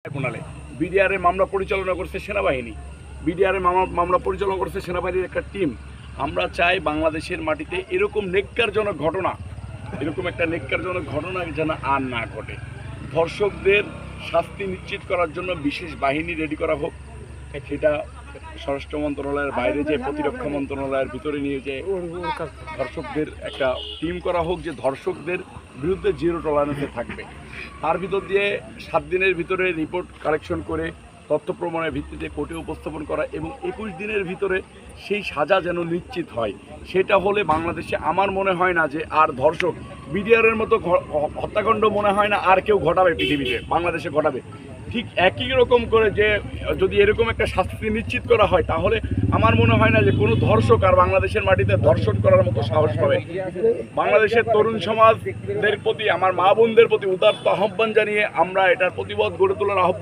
ট্রাইব্যুনালে বিডিআরের মামলা পরিচালনা করছে সেনাবাহিনী, বিডিআরের মামলা পরিচালনা করছে সেনাবাহিনীর একটা টিম। আমরা চাই বাংলাদেশের মাটিতে এরকম নেক্কারজনক ঘটনা, এরকম একটা নেক্কারজনক ঘটনা যেন আর না ঘটে। ধর্ষকদের শাস্তি নিশ্চিত করার জন্য বিশেষ বাহিনী রেডি করা হোক, সেটা স্বরাষ্ট্র মন্ত্রণালয়ের বাইরে যে প্রতিরক্ষা মন্ত্রণালয়ের ভিতরে নিয়ে যে ধর্ষকদের একটা টিম করা হোক, যে ধর্ষকদের বিরুদ্ধে জিরো টলারেন্সে থাকবে। তার ভিতর দিয়ে 7 দিনের ভিতরে রিপোর্ট কালেকশন করে তথ্য প্রমাণের ভিত্তিতে কোর্টে উপস্থাপন করা এবং 21 দিনের ভিতরে সেই সাজা যেন নিশ্চিত হয়। সেটা হলে বাংলাদেশে আমার মনে হয় না যে আর ধর্ষক বিডিআরের মতো হত্যাকাণ্ড মনে হয় না আর কেউ ঘটাবে পৃথিবীতে, বাংলাদেশে ঘটাবে। ঠিক একই রকম করে যে যদি এরকম একটা শাস্তি নিশ্চিত করা হয়, তাহলে আমার মনে হয় না যে কোনো ধর্ষক আর বাংলাদেশের মাটিতে ধর্ষণ করার মতো সাহস পাবে। বাংলাদেশের তরুণ সমাজদের প্রতি, আমার মা বোনদের প্রতি উদাত্ত আহ্বান জানিয়ে আমরা এটার প্রতিবাদ গড়ে তোলার আহ্বান